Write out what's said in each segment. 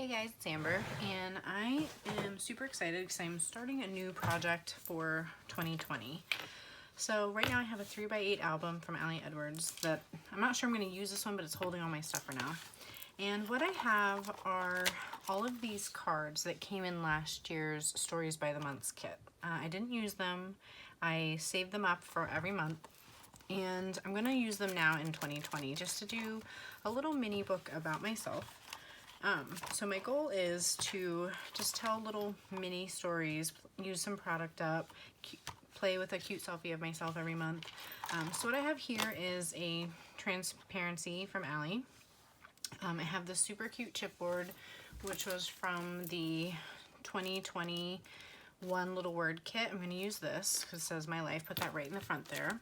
Hey guys, it's Amber, and I am super excited because I'm starting a new project for 2020. So right now I have a 3x8 album from Ali Edwards that I'm not sure I'm going to use this one, but it's holding all my stuff for now. And what I have are all of these cards that came in last year's Stories by the Months kit. I didn't use them. I saved them up for every month. And I'm going to use them now in 2020 just to do a little mini book about myself. So my goal is to just tell little mini stories, use some product up, play with a cute selfie of myself every month. So what I have here is a transparency from Ali. I have this super cute chipboard, which was from the 2020 One Little Word kit. I'm going to use this because it says my life. Put that right in the front there.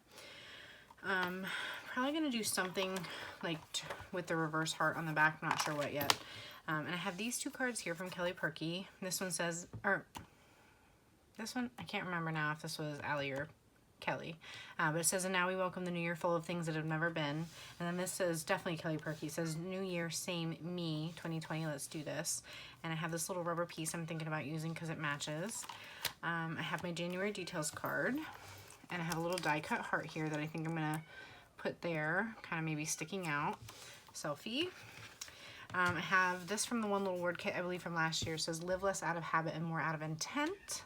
Probably going to do something like with the reverse heart on the back. I'm not sure what yet. And I have these two cards here from Kelly Purkey. This one says, or this one, I can't remember now if this was Ali or Kelly. But it says, and now we welcome the new year full of things that have never been. And then this is definitely Kelly Purkey. It says, new year, same me, 2020, let's do this. And I have this little rubber piece I'm thinking about using because it matches. I have my January details card. And I have a little die cut heart here that I think I'm going to put there, kind of maybe sticking out. Selfie. I have this from the One Little Word kit, I believe from last year. It says, live less out of habit and more out of intent.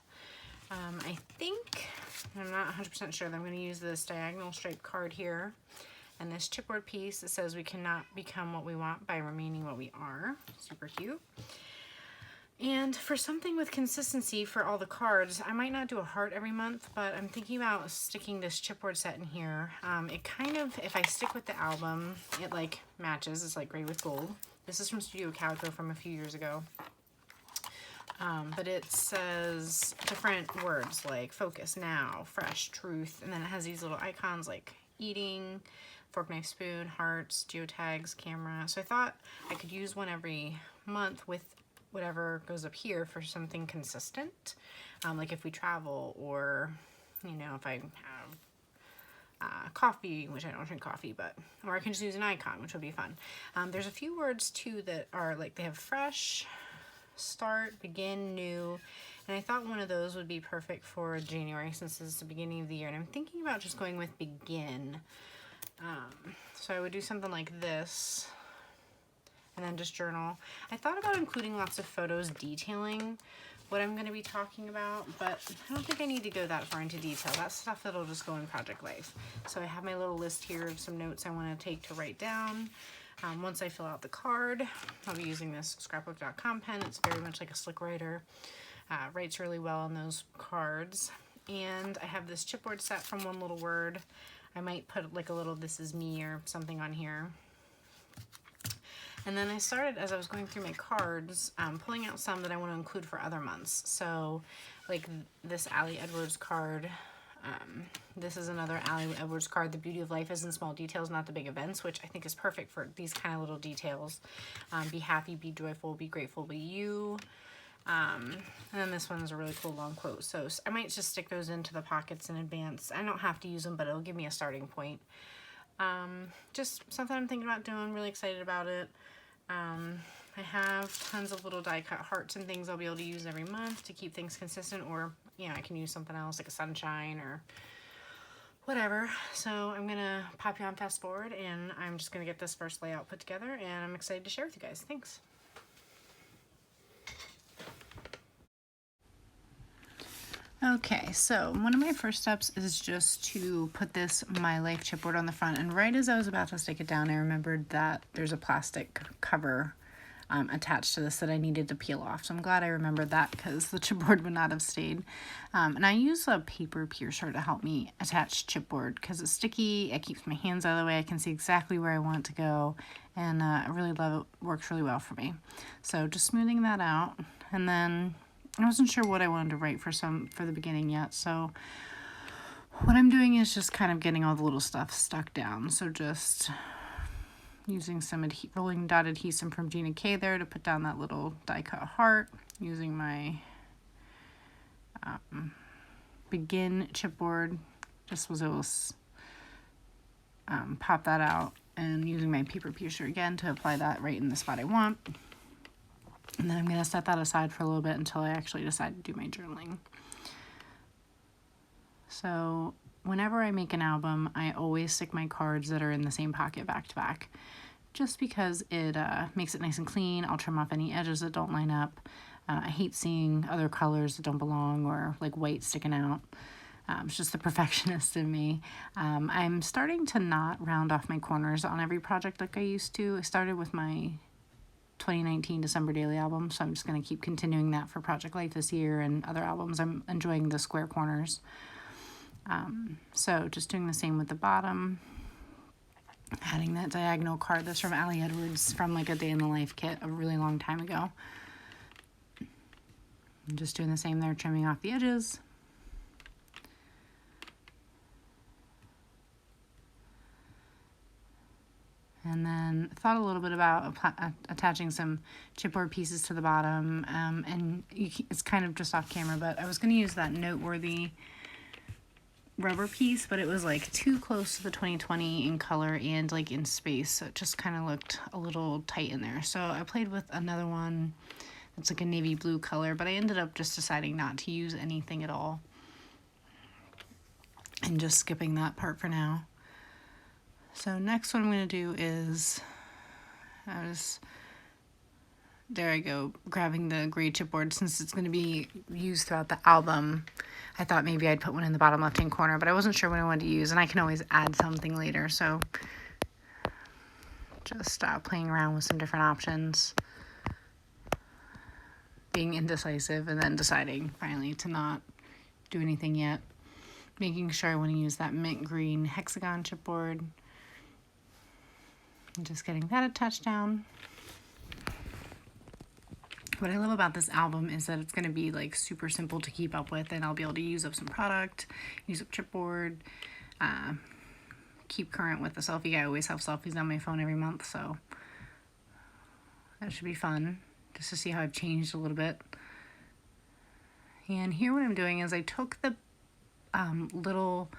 I think, I'm not 100% sure, that I'm going to use this diagonal stripe card here. And this chipboard piece that says we cannot become what we want by remaining what we are. Super cute. And for something with consistency for all the cards, I might not do a heart every month, but I'm thinking about sticking this chipboard set in here. It kind of, if I stick with the album, it like matches. It's like gray with gold. This is from Studio Calico from a few years ago. But it says different words like focus, now, fresh, truth, and then it has these little icons like eating, fork, knife, spoon, hearts, geotags, camera. So I thought I could use one every month with whatever goes up here for something consistent. Like if we travel, or, you know, if I have coffee, which I don't drink coffee, but, or I can just use an icon, which would be fun. There's a few words too that are like, they have fresh, start, begin, new, and I thought one of those would be perfect for January since it's the beginning of the year, and I'm thinking about just going with begin. So I would do something like this, and then just journal. I thought about including lots of photos detailing what I'm going to be talking about, but I don't think I need to go that far into detail. That's stuff that'll just go in Project Life. So I have my little list here of some notes I want to take to write down. Once I fill out the card, I'll be using this scrapbook.com pen. It's very much like a slick writer. Writes really well on those cards. And I have this chipboard set from One Little Word. I might put like a little "this is me" or something on here. And then I started, as I was going through my cards, pulling out some that I want to include for other months. So like this Ali Edwards card. This is another Ali Edwards card. The beauty of life is in small details, not the big events, which I think is perfect for these kind of little details. Be happy, be joyful, be grateful, be you. And then this one is a really cool long quote. So I might just stick those into the pockets in advance. I don't have to use them, but it'll give me a starting point. Just something I'm thinking about doing, really excited about it. I have tons of little die cut hearts and things I'll be able to use every month to keep things consistent, or, you know, I can use something else like a sunshine or whatever. So I'm gonna pop you on fast forward, and I'm just gonna get this first layout put together, and I'm excited to share with you guys. Thanks. Okay, so one of my first steps is just to put this My Life chipboard on the front, and right as I was about to stick it down, I remembered that there's a plastic cover attached to this that I needed to peel off. So I'm glad I remembered that because the chipboard would not have stayed. And I use a paper piercer to help me attach chipboard because it's sticky, it keeps my hands out of the way, I can see exactly where I want it to go, and I really love it, works really well for me. So just smoothing that out, and then I wasn't sure what I wanted to write for the beginning yet, so what I'm doing is just kind of getting all the little stuff stuck down. So just using some rolling dot adhesive from Gina K there to put down that little die cut heart, using my begin chipboard, just was able to pop that out, and using my paper piercer again to apply that right in the spot I want. And then I'm going to set that aside for a little bit until I actually decide to do my journaling. So whenever I make an album, I always stick my cards that are in the same pocket back to back, just because it makes it nice and clean. I'll trim off any edges that don't line up. I hate seeing other colors that don't belong or like white sticking out. It's just the perfectionist in me. I'm starting to not round off my corners on every project like I used to. I started with my 2019 December Daily album, so I'm just going to keep continuing that for Project Life this year and other albums. I'm enjoying the square corners. So just doing the same with the bottom. Adding that diagonal card that's from Ali Edwards from like a Day in the Life kit a really long time ago. I'm just doing the same there, trimming off the edges. And then thought a little bit about attaching some chipboard pieces to the bottom. And it's kind of just off camera, but I was going to use that Noteworthy rubber piece, but it was like too close to the 2020 in color and like in space, so it just kind of looked a little tight in there. So I played with another one that's like a navy blue color, but I ended up just deciding not to use anything at all and just skipping that part for now. So next what I'm going to do is, there I go, grabbing the gray chipboard. Since it's going to be used throughout the album, I thought maybe I'd put one in the bottom left-hand corner, but I wasn't sure what I wanted to use, and I can always add something later, so just playing around with some different options, being indecisive, and then deciding finally to not do anything yet. Making sure I want to use that mint green hexagon chipboard. And just getting that attached down. What I love about this album is that it's going to be like super simple to keep up with, and I'll be able to use up some product, use up chipboard, keep current with the selfie. I always have selfies on my phone every month, so that should be fun just to see how I've changed a little bit. And here what I'm doing is I took the little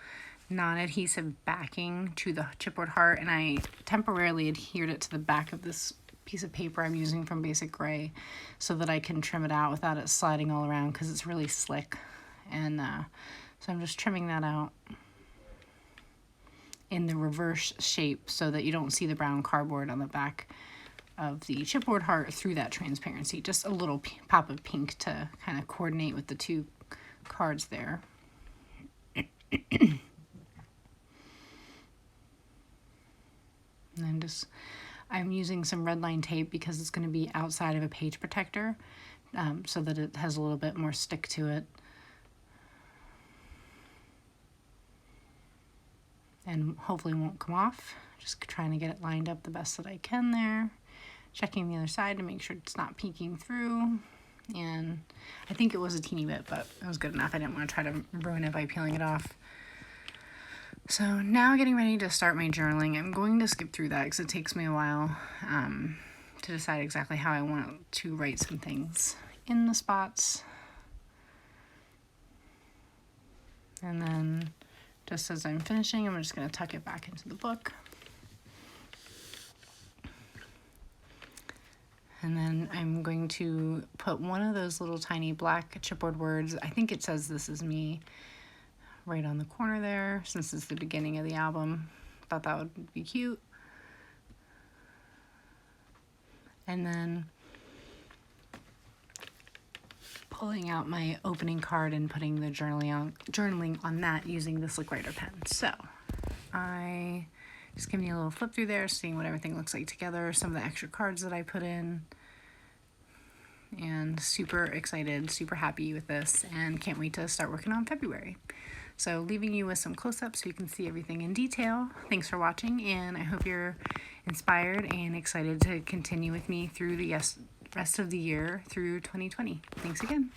non-adhesive backing to the chipboard heart, and I temporarily adhered it to the back of this piece of paper I'm using from Basic Gray so that I can trim it out without it sliding all around, because it's really slick. And so I'm just trimming that out in the reverse shape so that you don't see the brown cardboard on the back of the chipboard heart through that transparency. Just a little pop of pink to kind of coordinate with the two cards there. And I'm using some red line tape because it's going to be outside of a page protector, so that it has a little bit more stick to it. And hopefully won't come off. Just trying to get it lined up the best that I can there. Checking the other side to make sure it's not peeking through. And I think it was a teeny bit, but it was good enough. I didn't want to try to ruin it by peeling it off. So now getting ready to start my journaling. I'm going to skip through that because it takes me a while to decide exactly how I want to write some things in the spots. And then just as I'm finishing, I'm just going to tuck it back into the book. And then I'm going to put one of those little tiny black chipboard words, I think it says "This Is Me," right on the corner there, since it's the beginning of the album. Thought that would be cute. And then pulling out my opening card and putting the journaling on that using the Slick Writer pen. So I just giving you a little flip through there, seeing what everything looks like together, some of the extra cards that I put in, and super excited, super happy with this, and can't wait to start working on February. So leaving you with some close-ups so you can see everything in detail. Thanks for watching, and I hope you're inspired and excited to continue with me through the rest of the year through 2020. Thanks again.